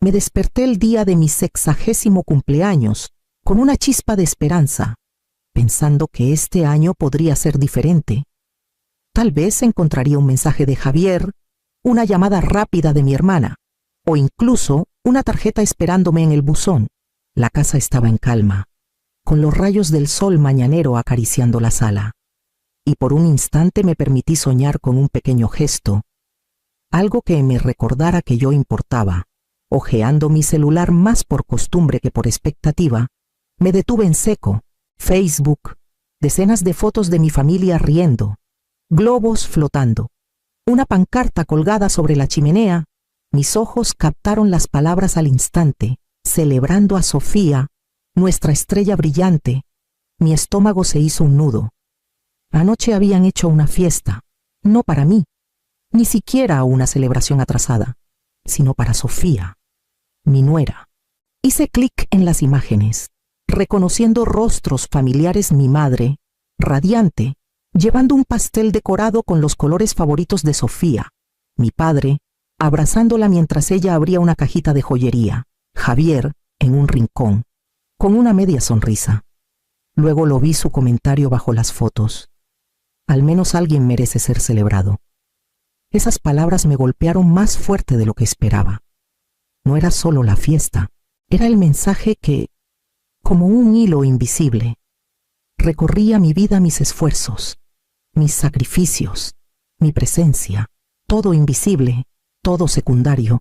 me desperté el día de mi 60º cumpleaños con una chispa de esperanza, pensando que este año podría ser diferente. Tal vez encontraría un mensaje de Javier, una llamada rápida de mi hermana, o incluso una tarjeta esperándome en el buzón. La casa estaba en calma, con los rayos del sol mañanero acariciando la sala. Y por un instante me permití soñar con un pequeño gesto, algo que me recordara que yo importaba. Hojeando mi celular más por costumbre que por expectativa, me detuve en seco. Facebook, decenas de fotos de mi familia riendo, globos flotando, una pancarta colgada sobre la chimenea. Mis ojos captaron las palabras al instante, celebrando a Sofía, nuestra estrella brillante. Mi estómago se hizo un nudo. Anoche habían hecho una fiesta, no para mí, ni siquiera una celebración atrasada, sino para Sofía, mi nuera. Hice clic en las imágenes, reconociendo rostros familiares. Mi madre, radiante, llevando un pastel decorado con los colores favoritos de Sofía. Mi padre, abrazándola mientras ella abría una cajita de joyería. Javier, en un rincón, con una media sonrisa. Luego lo vi su comentario bajo las fotos. Al menos alguien merece ser celebrado. Esas palabras me golpearon más fuerte de lo que esperaba. No era solo la fiesta, era el mensaje que, como un hilo invisible, recorría mi vida, mis esfuerzos, mis sacrificios, mi presencia, todo invisible, todo secundario.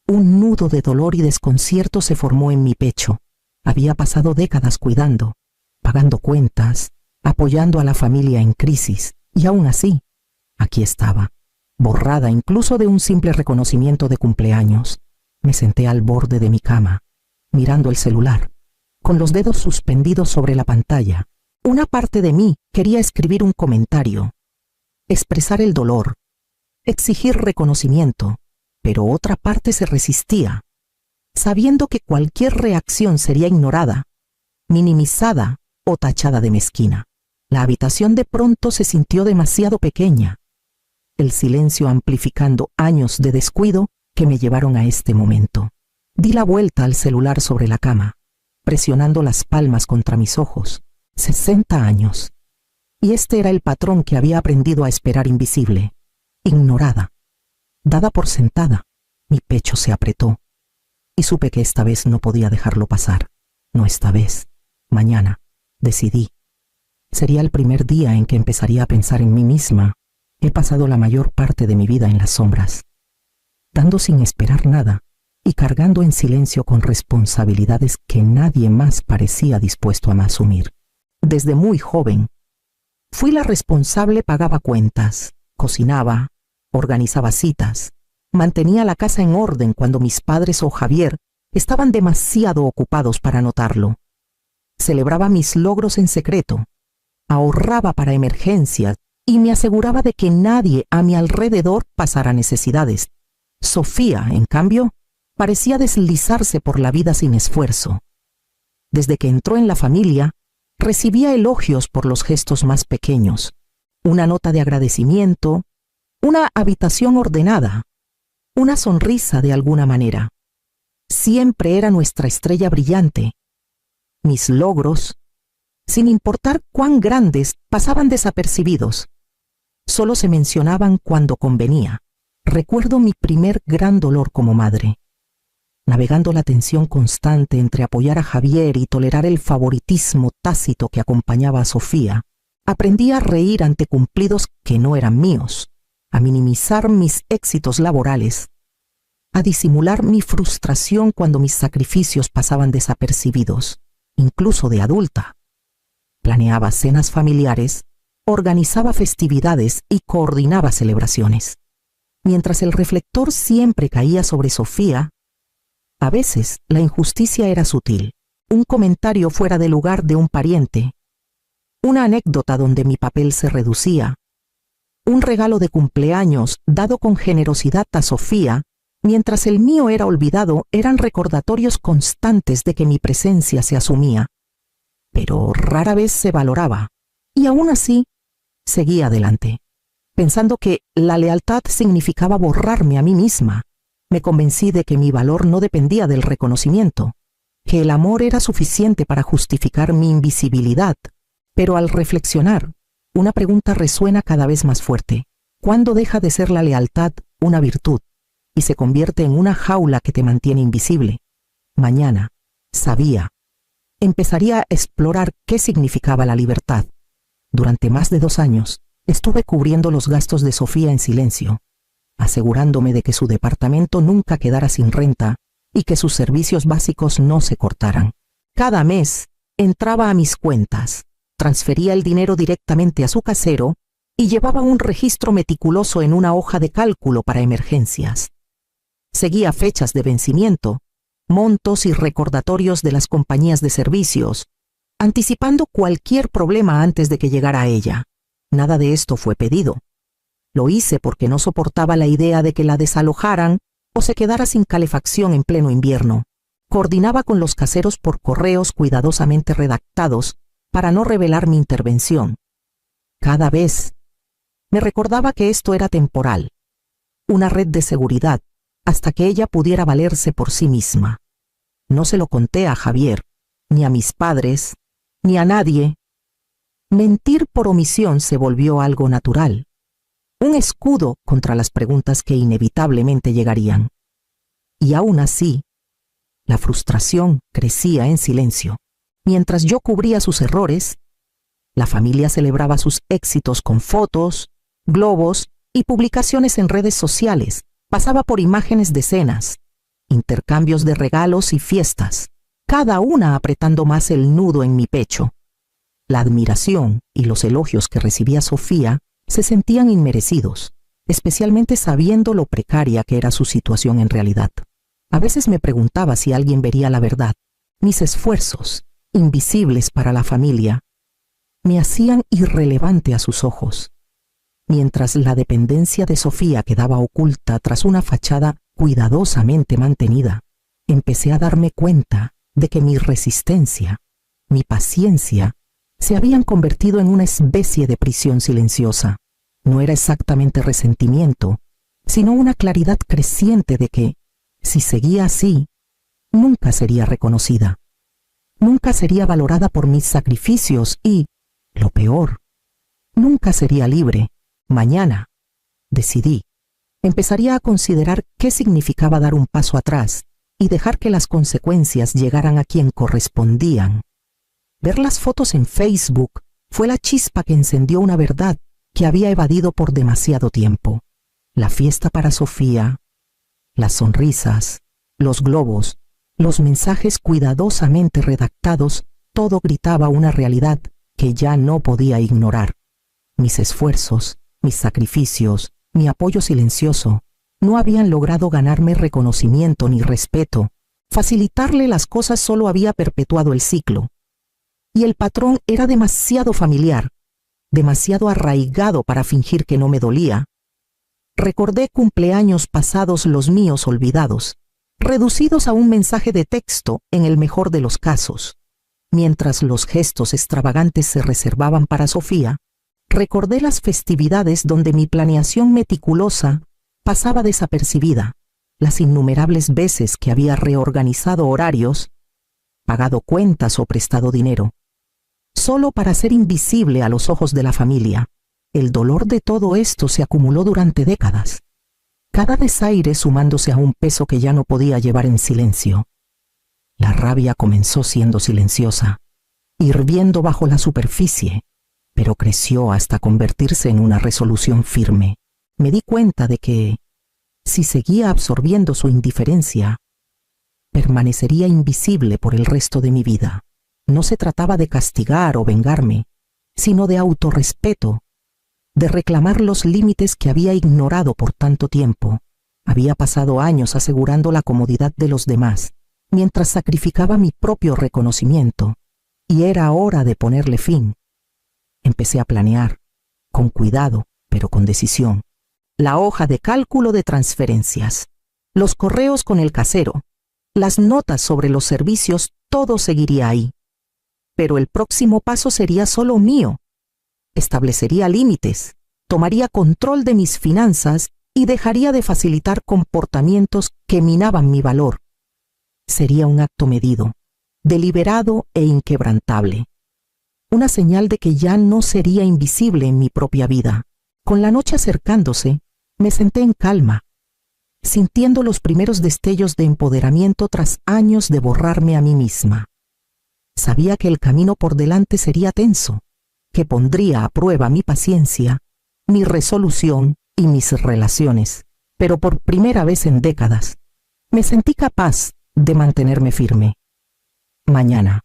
Un nudo de dolor y desconcierto se formó en mi pecho. Había pasado décadas cuidando, pagando cuentas, apoyando a la familia en crisis, y aún así, aquí estaba, borrada incluso de un simple reconocimiento de cumpleaños. Me senté al borde de mi cama, mirando el celular, con los dedos suspendidos sobre la pantalla. Una parte de mí quería escribir un comentario, expresar el dolor, exigir reconocimiento, pero otra parte se resistía, sabiendo que cualquier reacción sería ignorada, minimizada o tachada de mezquina. La habitación de pronto se sintió demasiado pequeña, el silencio amplificando años de descuido que me llevaron a este momento. Di la vuelta al celular sobre la cama, presionando las palmas contra mis ojos. 60 años. Y este era el patrón que había aprendido a esperar invisible, ignorada, dada por sentada. Mi pecho se apretó y supe que esta vez no podía dejarlo pasar. No esta vez, mañana, decidí. Sería el primer día en que empezaría a pensar en mí misma. He pasado la mayor parte de mi vida en las sombras, dando sin esperar nada y cargando en silencio con responsabilidades que nadie más parecía dispuesto a asumir. Desde muy joven, fui la responsable. Pagaba cuentas, cocinaba, organizaba citas, mantenía la casa en orden cuando mis padres o Javier estaban demasiado ocupados para notarlo. Celebraba mis logros en secreto, ahorraba para emergencias y me aseguraba de que nadie a mi alrededor pasara necesidades. Sofía, en cambio, parecía deslizarse por la vida sin esfuerzo. Desde que entró en la familia, recibía elogios por los gestos más pequeños, una nota de agradecimiento, una habitación ordenada, una sonrisa de alguna manera. Siempre era nuestra estrella brillante. Mis logros, sin importar cuán grandes, pasaban desapercibidos. Solo se mencionaban cuando convenía. Recuerdo mi primer gran dolor como madre. Navegando la tensión constante entre apoyar a Javier y tolerar el favoritismo tácito que acompañaba a Sofía, aprendí a reír ante cumplidos que no eran míos, a minimizar mis éxitos laborales, a disimular mi frustración cuando mis sacrificios pasaban desapercibidos, incluso de adulta. Planeaba cenas familiares, organizaba festividades y coordinaba celebraciones. Mientras el reflector siempre caía sobre Sofía, a veces la injusticia era sutil. Un comentario fuera de lugar de un pariente, una anécdota donde mi papel se reducía, un regalo de cumpleaños dado con generosidad a Sofía, mientras el mío era olvidado, eran recordatorios constantes de que mi presencia se asumía, pero rara vez se valoraba, y aún así seguía adelante, pensando que la lealtad significaba borrarme a mí misma, Me convencí de que mi valor no dependía del reconocimiento, que el amor era suficiente para justificar mi invisibilidad. Pero al reflexionar, una pregunta resuena cada vez más fuerte. ¿Cuándo deja de ser la lealtad una virtud y se convierte en una jaula que te mantiene invisible? Mañana, sabía, empezaría a explorar qué significaba la libertad. Durante más de 2 años, estuve cubriendo los gastos de Sofía en silencio, asegurándome de que su departamento nunca quedara sin renta y que sus servicios básicos no se cortaran. Cada mes, entraba a mis cuentas, transfería el dinero directamente a su casero y llevaba un registro meticuloso en una hoja de cálculo para emergencias. Seguía fechas de vencimiento, montos y recordatorios de las compañías de servicios, anticipando cualquier problema antes de que llegara a ella. Nada de esto fue pedido. Lo hice porque no soportaba la idea de que la desalojaran o se quedara sin calefacción en pleno invierno. Coordinaba con los caseros por correos cuidadosamente redactados para no revelar mi intervención. Cada vez me recordaba que esto era temporal, una red de seguridad, hasta que ella pudiera valerse por sí misma. No se lo conté a Javier, ni a mis padres, ni a nadie. Mentir por omisión se volvió algo natural, un escudo contra las preguntas que inevitablemente llegarían. Y aún así, la frustración crecía en silencio. Mientras yo cubría sus errores, la familia celebraba sus éxitos con fotos, globos y publicaciones en redes sociales. Pasaba por imágenes de cenas, intercambios de regalos y fiestas, cada una apretando más el nudo en mi pecho. La admiración y los elogios que recibía Sofía se sentían inmerecidos, especialmente sabiendo lo precaria que era su situación en realidad. A veces me preguntaba si alguien vería la verdad. Mis esfuerzos, invisibles para la familia, me hacían irrelevante a sus ojos. Mientras la dependencia de Sofía quedaba oculta tras una fachada cuidadosamente mantenida, empecé a darme cuenta de que mi resistencia, mi paciencia, se habían convertido en una especie de prisión silenciosa. No era exactamente resentimiento, sino una claridad creciente de que, si seguía así, nunca sería reconocida. Nunca sería valorada por mis sacrificios y, lo peor, nunca sería libre. Mañana, decidí, empezaría a considerar qué significaba dar un paso atrás y dejar que las consecuencias llegaran a quien correspondían. Ver las fotos en Facebook fue la chispa que encendió una verdad que había evadido por demasiado tiempo. La fiesta para Sofía, las sonrisas, los globos, los mensajes cuidadosamente redactados, todo gritaba una realidad que ya no podía ignorar. Mis esfuerzos, mis sacrificios, mi apoyo silencioso, no habían logrado ganarme reconocimiento ni respeto. Facilitarle las cosas solo había perpetuado el ciclo. Y el patrón era demasiado familiar, demasiado arraigado para fingir que no me dolía. Recordé cumpleaños pasados, los míos olvidados, reducidos a un mensaje de texto en el mejor de los casos. Mientras los gestos extravagantes se reservaban para Sofía, recordé las festividades donde mi planeación meticulosa pasaba desapercibida, las innumerables veces que había reorganizado horarios, pagado cuentas o prestado dinero, solo para ser invisible a los ojos de la familia. El dolor de todo esto se acumuló durante décadas, cada desaire sumándose a un peso que ya no podía llevar en silencio. La rabia comenzó siendo silenciosa, hirviendo bajo la superficie, pero creció hasta convertirse en una resolución firme. Me di cuenta de que, si seguía absorbiendo su indiferencia, permanecería invisible por el resto de mi vida. No se trataba de castigar o vengarme, sino de autorrespeto, de reclamar los límites que había ignorado por tanto tiempo. Había pasado años asegurando la comodidad de los demás, mientras sacrificaba mi propio reconocimiento, y era hora de ponerle fin. Empecé a planear, con cuidado, pero con decisión, la hoja de cálculo de transferencias, los correos con el casero, las notas sobre los servicios, todo seguiría ahí. Pero el próximo paso sería solo mío. Establecería límites, tomaría control de mis finanzas y dejaría de facilitar comportamientos que minaban mi valor. Sería un acto medido, deliberado e inquebrantable. Una señal de que ya no sería invisible en mi propia vida. Con la noche acercándose, me senté en calma, sintiendo los primeros destellos de empoderamiento tras años de borrarme a mí misma. Sabía que el camino por delante sería tenso, que pondría a prueba mi paciencia, mi resolución y mis relaciones, pero por primera vez en décadas, me sentí capaz de mantenerme firme. Mañana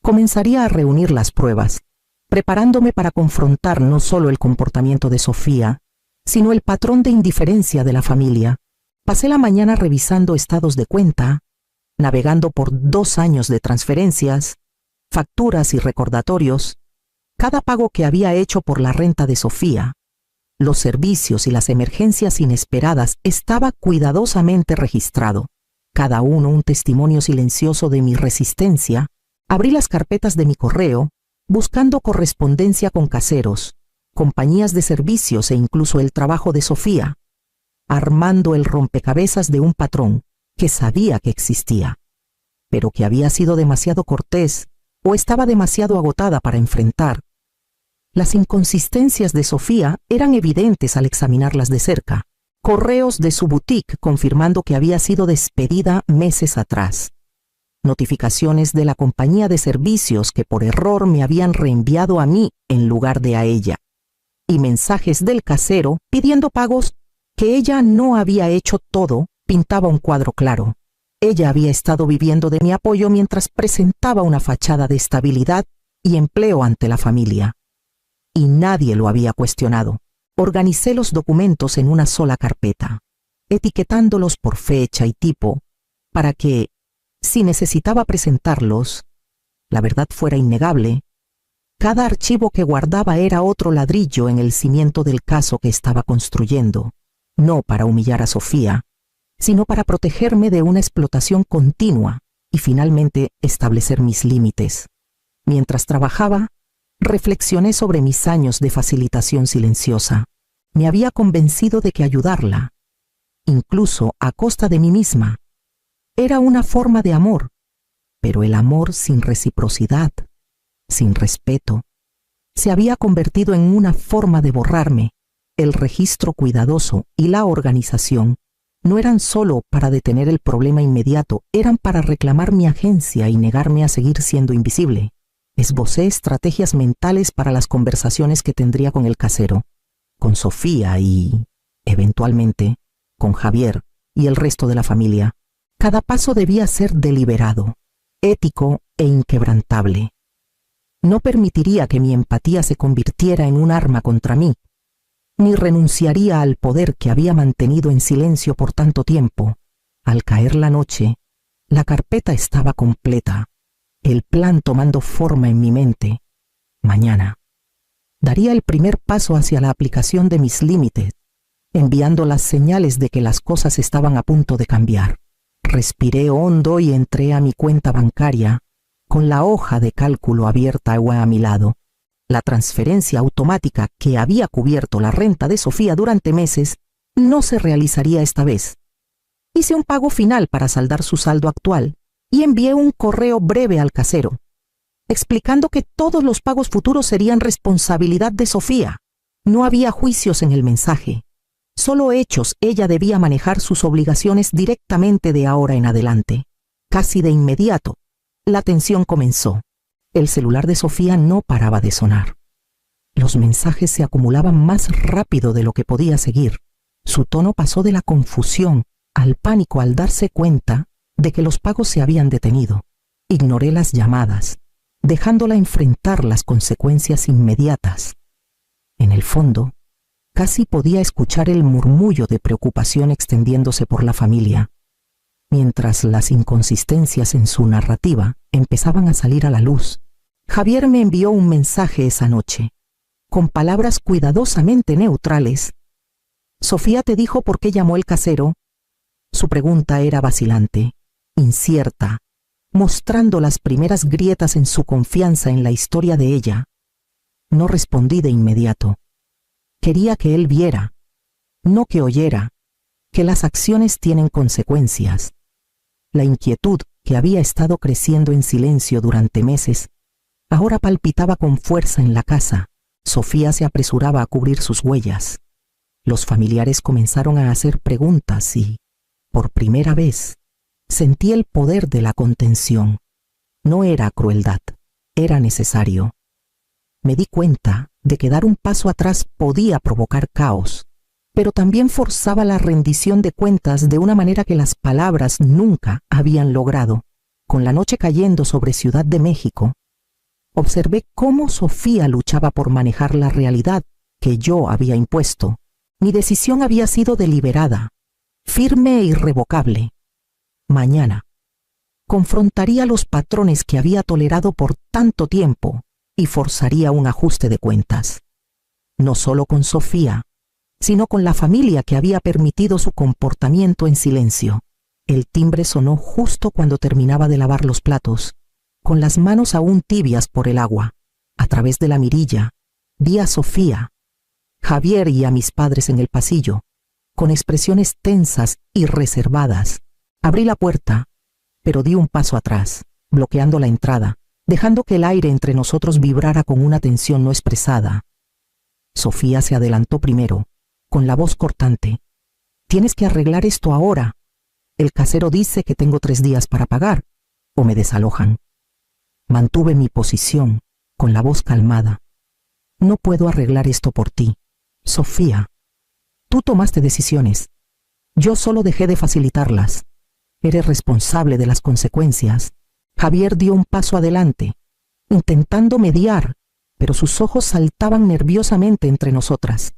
comenzaría a reunir las pruebas, preparándome para confrontar no solo el comportamiento de Sofía, sino el patrón de indiferencia de la familia. Pasé la mañana revisando estados de cuenta, navegando por 2 años de transferencias, facturas y recordatorios, cada pago que había hecho por la renta de Sofía, los servicios y las emergencias inesperadas estaba cuidadosamente registrado, cada uno un testimonio silencioso de mi resistencia. Abrí las carpetas de mi correo, buscando correspondencia con caseros, compañías de servicios e incluso el trabajo de Sofía, armando el rompecabezas de un patrón que sabía que existía, pero que había sido demasiado cortés o estaba demasiado agotada para enfrentar. Las inconsistencias de Sofía eran evidentes al examinarlas de cerca. Correos de su boutique confirmando que había sido despedida meses atrás. Notificaciones de la compañía de servicios que por error me habían reenviado a mí en lugar de a ella. Y mensajes del casero pidiendo pagos que ella no había hecho. Todo pintaba un cuadro claro. Ella había estado viviendo de mi apoyo mientras presentaba una fachada de estabilidad y empleo ante la familia. Y nadie lo había cuestionado. Organicé los documentos en una sola carpeta, etiquetándolos por fecha y tipo, para que, si necesitaba presentarlos, la verdad fuera innegable. Cada archivo que guardaba era otro ladrillo en el cimiento del caso que estaba construyendo, no para humillar a Sofía, sino para protegerme de una explotación continua y finalmente establecer mis límites. Mientras trabajaba, reflexioné sobre mis años de facilitación silenciosa. Me había convencido de que ayudarla, incluso a costa de mí misma, era una forma de amor, pero el amor sin reciprocidad, sin respeto, se había convertido en una forma de borrarme. El registro cuidadoso y la organización no eran solo para detener el problema inmediato, eran para reclamar mi agencia y negarme a seguir siendo invisible. Esbocé estrategias mentales para las conversaciones que tendría con el casero, con Sofía y, eventualmente, con Javier y el resto de la familia. Cada paso debía ser deliberado, ético e inquebrantable. No permitiría que mi empatía se convirtiera en un arma contra mí, ni renunciaría al poder que había mantenido en silencio por tanto tiempo. Al caer la noche, la carpeta estaba completa, el plan tomando forma en mi mente. Mañana daría el primer paso hacia la aplicación de mis límites, enviando las señales de que las cosas estaban a punto de cambiar. Respiré hondo y entré a mi cuenta bancaria, con la hoja de cálculo abierta a mi lado. La transferencia automática que había cubierto la renta de Sofía durante meses no se realizaría esta vez. Hice un pago final para saldar su saldo actual y envié un correo breve al casero, explicando que todos los pagos futuros serían responsabilidad de Sofía. No había juicios en el mensaje, solo hechos. Ella debía manejar sus obligaciones directamente de ahora en adelante. Casi de inmediato, la tensión comenzó. El celular de Sofía no paraba de sonar. Los mensajes se acumulaban más rápido de lo que podía seguir. Su tono pasó de la confusión al pánico al darse cuenta de que los pagos se habían detenido. Ignoré las llamadas, dejándola enfrentar las consecuencias inmediatas. En el fondo, casi podía escuchar el murmullo de preocupación extendiéndose por la familia, mientras las inconsistencias en su narrativa empezaban a salir a la luz. Javier me envió un mensaje esa noche, con palabras cuidadosamente neutrales. Sofía te dijo por qué llamó el casero. Su pregunta era vacilante, incierta, mostrando las primeras grietas en su confianza en la historia de ella. No respondí de inmediato. Quería que él viera, No que oyera que las acciones tienen consecuencias. La inquietud que había estado creciendo en silencio durante meses, ahora palpitaba con fuerza en la casa. Sofía se apresuraba a cubrir sus huellas. Los familiares comenzaron a hacer preguntas y, por primera vez, sentí el poder de la contención. No era crueldad, era necesario. Me di cuenta de que dar un paso atrás podía provocar caos, pero también forzaba la rendición de cuentas de una manera que las palabras nunca habían logrado. Con la noche cayendo sobre Ciudad de México, observé cómo Sofía luchaba por manejar la realidad que yo había impuesto. Mi decisión había sido deliberada, firme e irrevocable. Mañana confrontaría los patrones que había tolerado por tanto tiempo y forzaría un ajuste de cuentas. No solo con Sofía, sino con la familia que había permitido su comportamiento en silencio. El timbre sonó justo cuando terminaba de lavar los platos, con las manos aún tibias por el agua. A través de la mirilla, vi a Sofía, Javier y a mis padres en el pasillo, con expresiones tensas y reservadas. Abrí la puerta, pero di un paso atrás, bloqueando la entrada, dejando que el aire entre nosotros vibrara con una tensión no expresada. Sofía se adelantó primero, con la voz cortante. «Tienes que arreglar esto ahora. El casero dice que tengo 3 días para pagar, o me desalojan». Mantuve mi posición, con la voz calmada. «No puedo arreglar esto por ti, Sofía. Tú tomaste decisiones. Yo solo dejé de facilitarlas. Eres responsable de las consecuencias». Javier dio un paso adelante, intentando mediar, pero sus ojos saltaban nerviosamente entre nosotras.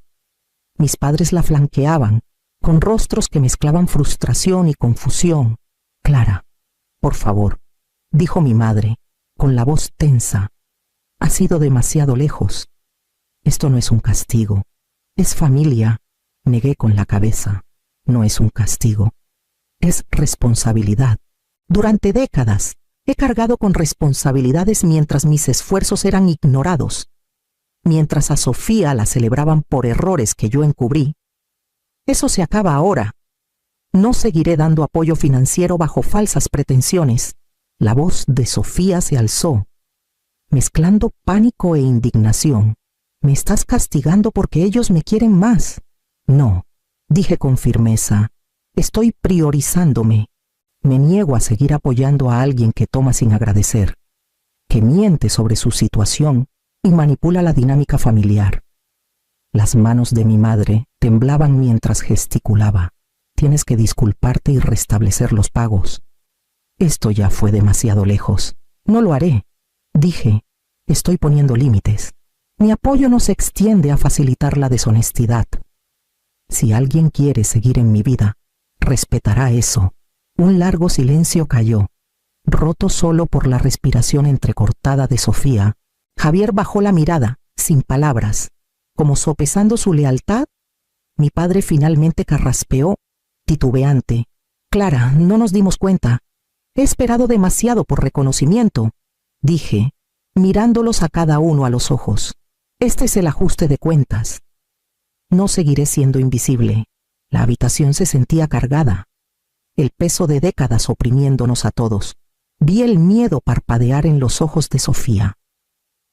Mis padres la flanqueaban, con rostros que mezclaban frustración y confusión. «Clara, por favor», dijo mi madre, con la voz tensa. «Has ido demasiado lejos. Esto no es un castigo. Es familia». Negué con la cabeza. «No es un castigo. Es responsabilidad. Durante décadas he cargado con responsabilidades mientras mis esfuerzos eran ignorados. Mientras a Sofía la celebraban por errores que yo encubrí. Eso se acaba ahora. No seguiré dando apoyo financiero bajo falsas pretensiones». La voz de Sofía se alzó, mezclando pánico e indignación. «¿Me estás castigando porque ellos me quieren más?» «No», dije con firmeza. «Estoy priorizándome. Me niego a seguir apoyando a alguien que toma sin agradecer, que miente sobre su situación y manipula la dinámica familiar». Las manos de mi madre temblaban mientras gesticulaba. «Tienes que disculparte y restablecer los pagos. Esto ya fue demasiado lejos. No lo haré», dije. «Estoy poniendo límites. Mi apoyo no se extiende a facilitar la deshonestidad. Si alguien quiere seguir en mi vida, respetará eso». Un largo silencio cayó, roto solo por la respiración entrecortada de Sofía. Javier bajó la mirada, sin palabras, como sopesando su lealtad. Mi padre finalmente carraspeó, titubeante. «Clara, no nos dimos cuenta. He esperado demasiado por reconocimiento», dije, mirándolos a cada uno a los ojos. «Este es el ajuste de cuentas. No seguiré siendo invisible». La habitación se sentía cargada, el peso de décadas oprimiéndonos a todos. Vi el miedo parpadear en los ojos de Sofía.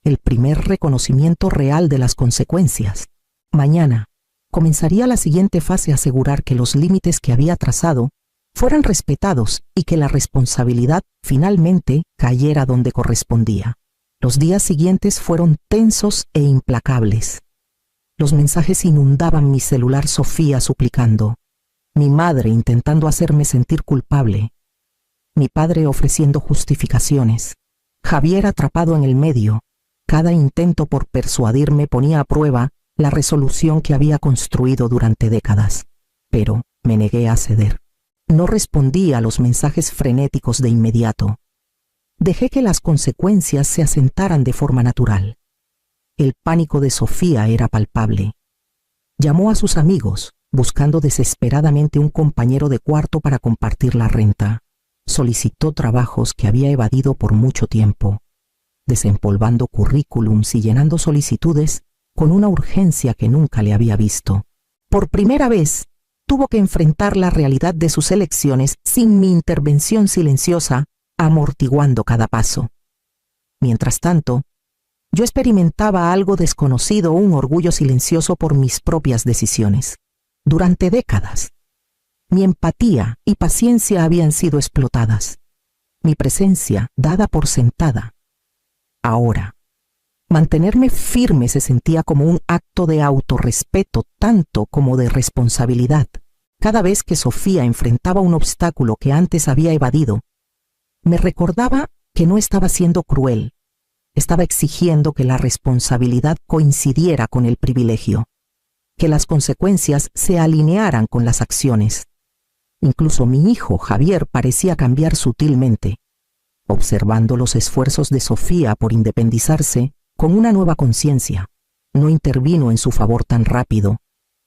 El primer reconocimiento real de las consecuencias. Mañana comenzaría la siguiente fase: asegurar que los límites que había trazado fueran respetados y que la responsabilidad finalmente cayera donde correspondía. Los días siguientes fueron tensos e implacables. Los mensajes inundaban mi celular. Sofía suplicando, mi madre intentando hacerme sentir culpable, mi padre ofreciendo justificaciones, Javier atrapado en el medio. Cada intento por persuadirme ponía a prueba la resolución que había construido durante décadas. Pero me negué a ceder. No respondí a los mensajes frenéticos de inmediato. Dejé que las consecuencias se asentaran de forma natural. El pánico de Sofía era palpable. Llamó a sus amigos, buscando desesperadamente un compañero de cuarto para compartir la renta. Solicitó trabajos que había evadido por mucho tiempo, desempolvando currículums y llenando solicitudes con una urgencia que nunca le había visto. Por primera vez, tuvo que enfrentar la realidad de sus elecciones sin mi intervención silenciosa, amortiguando cada paso. Mientras tanto, yo experimentaba algo desconocido, un orgullo silencioso por mis propias decisiones. Durante décadas, mi empatía y paciencia habían sido explotadas, mi presencia dada por sentada. Ahora, mantenerme firme se sentía como un acto de autorrespeto tanto como de responsabilidad. Cada vez que Sofía enfrentaba un obstáculo que antes había evadido, me recordaba que no estaba siendo cruel, estaba exigiendo que la responsabilidad coincidiera con el privilegio, que las consecuencias se alinearan con las acciones. Incluso mi hijo, Javier, parecía cambiar sutilmente. Observando los esfuerzos de Sofía por independizarse, con una nueva conciencia, no intervino en su favor tan rápido,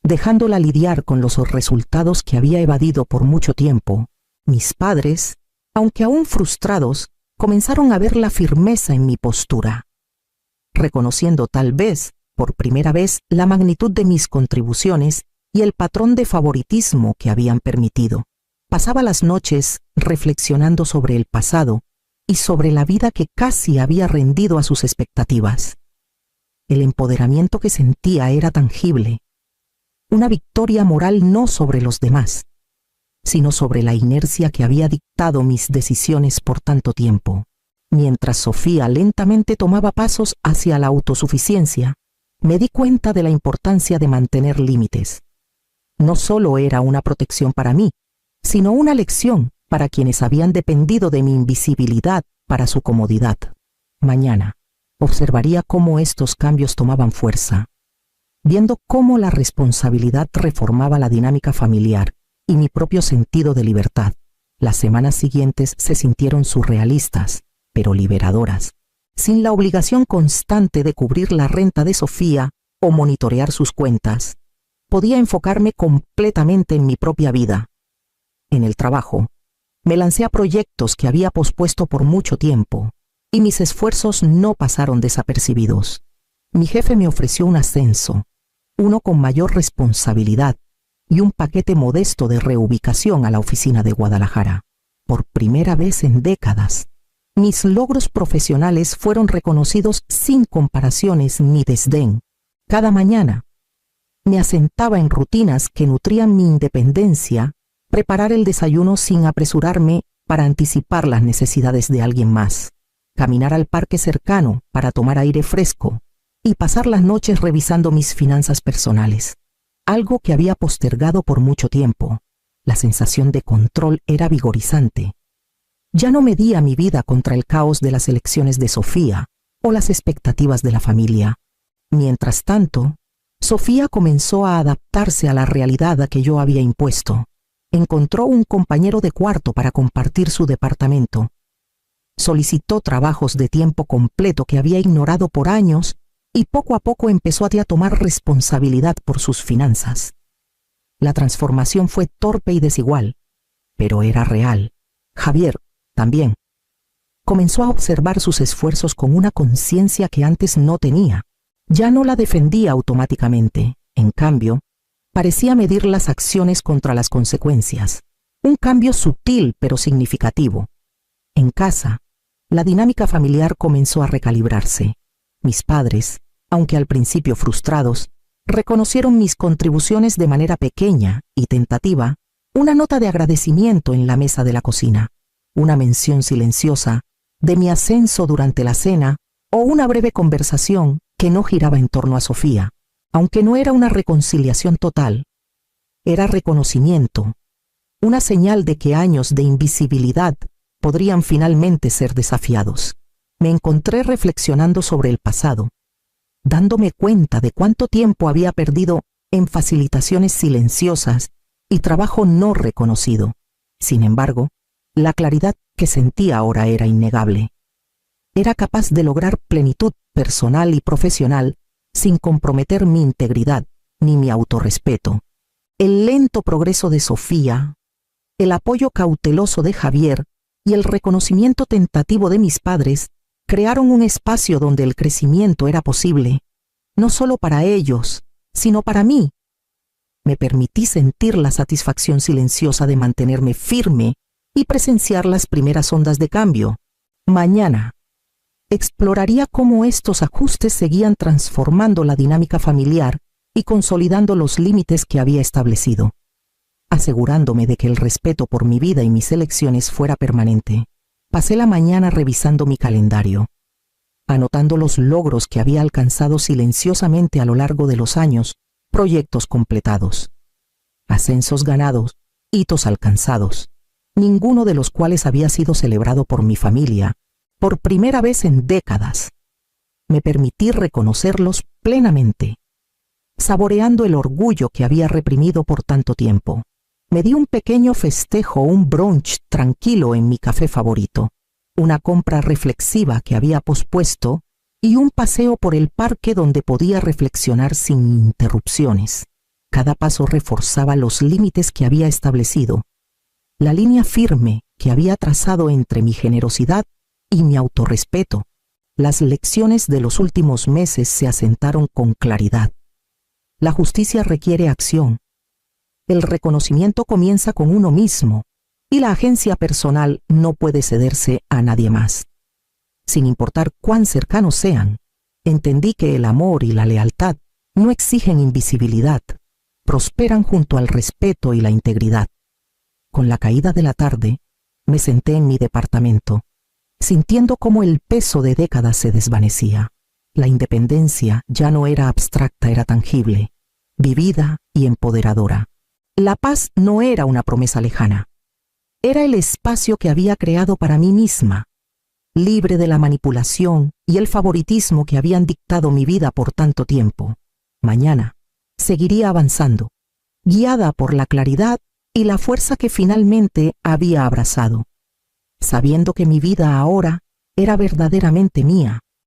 dejándola lidiar con los resultados que había evadido por mucho tiempo. Mis padres, aunque aún frustrados, comenzaron a ver la firmeza en mi postura, reconociendo tal vez, por primera vez, la magnitud de mis contribuciones y el patrón de favoritismo que habían permitido. Pasaba las noches reflexionando sobre el pasado y sobre la vida que casi había rendido a sus expectativas. El empoderamiento que sentía era tangible, una victoria moral no sobre los demás, sino sobre la inercia que había dictado mis decisiones por tanto tiempo. Mientras Sofía lentamente tomaba pasos hacia la autosuficiencia, me di cuenta de la importancia de mantener límites. No solo era una protección para mí, sino una lección para quienes habían dependido de mi invisibilidad para su comodidad. Mañana observaría cómo estos cambios tomaban fuerza, viendo cómo la responsabilidad reformaba la dinámica familiar y mi propio sentido de libertad. Las semanas siguientes se sintieron surrealistas, pero liberadoras. Sin la obligación constante de cubrir la renta de Sofía o monitorear sus cuentas, podía enfocarme completamente en mi propia vida. En el trabajo, me lancé a proyectos que había pospuesto por mucho tiempo, y mis esfuerzos no pasaron desapercibidos. Mi jefe me ofreció un ascenso, uno con mayor responsabilidad, y un paquete modesto de reubicación a la oficina de Guadalajara. Por primera vez en décadas, mis logros profesionales fueron reconocidos sin comparaciones ni desdén. Cada mañana, me asentaba en rutinas que nutrían mi independencia, preparar el desayuno sin apresurarme para anticipar las necesidades de alguien más, caminar al parque cercano para tomar aire fresco y pasar las noches revisando mis finanzas personales, algo que había postergado por mucho tiempo. La sensación de control era vigorizante. Ya no medía mi vida contra el caos de las elecciones de Sofía o las expectativas de la familia. Mientras tanto, Sofía comenzó a adaptarse a la realidad que yo había impuesto. Encontró un compañero de cuarto para compartir su departamento. Solicitó trabajos de tiempo completo que había ignorado por años y poco a poco empezó a tomar responsabilidad por sus finanzas. La transformación fue torpe y desigual, pero era real. Javier, también, comenzó a observar sus esfuerzos con una conciencia que antes no tenía. Ya no la defendía automáticamente. En cambio, parecía medir las acciones contra las consecuencias. Un cambio sutil pero significativo. En casa, la dinámica familiar comenzó a recalibrarse. Mis padres, aunque al principio frustrados, reconocieron mis contribuciones de manera pequeña y tentativa, una nota de agradecimiento en la mesa de la cocina, una mención silenciosa de mi ascenso durante la cena o una breve conversación que no giraba en torno a Sofía. Aunque no era una reconciliación total, era reconocimiento, una señal de que años de invisibilidad podrían finalmente ser desafiados. Me encontré reflexionando sobre el pasado, dándome cuenta de cuánto tiempo había perdido en facilitaciones silenciosas y trabajo no reconocido. Sin embargo, la claridad que sentía ahora era innegable. Era capaz de lograr plenitud personal y profesional sin comprometer mi integridad ni mi autorrespeto. El lento progreso de Sofía, el apoyo cauteloso de Javier y el reconocimiento tentativo de mis padres crearon un espacio donde el crecimiento era posible, no solo para ellos, sino para mí. Me permití sentir la satisfacción silenciosa de mantenerme firme y presenciar las primeras ondas de cambio. Mañana exploraría cómo estos ajustes seguían transformando la dinámica familiar y consolidando los límites que había establecido, asegurándome de que el respeto por mi vida y mis elecciones fuera permanente. Pasé la mañana revisando mi calendario, anotando los logros que había alcanzado silenciosamente a lo largo de los años, proyectos completados, ascensos ganados, hitos alcanzados, ninguno de los cuales había sido celebrado por mi familia, por primera vez en décadas. Me permití reconocerlos plenamente, saboreando el orgullo que había reprimido por tanto tiempo. Me di un pequeño festejo, un brunch tranquilo en mi café favorito, una compra reflexiva que había pospuesto y un paseo por el parque donde podía reflexionar sin interrupciones. Cada paso reforzaba los límites que había establecido, la línea firme que había trazado entre mi generosidad y mi autorrespeto. Las lecciones de los últimos meses se asentaron con claridad. La justicia requiere acción. El reconocimiento comienza con uno mismo y la agencia personal no puede cederse a nadie más. Sin importar cuán cercanos sean, entendí que el amor y la lealtad no exigen invisibilidad, prosperan junto al respeto y la integridad. Con la caída de la tarde, me senté en mi departamento, sintiendo cómo el peso de décadas se desvanecía. La independencia ya no era abstracta, era tangible, vivida y empoderadora. La paz no era una promesa lejana. Era el espacio que había creado para mí misma, libre de la manipulación y el favoritismo que habían dictado mi vida por tanto tiempo. Mañana seguiría avanzando, guiada por la claridad y la fuerza que finalmente había abrazado, sabiendo que mi vida ahora era verdaderamente mía,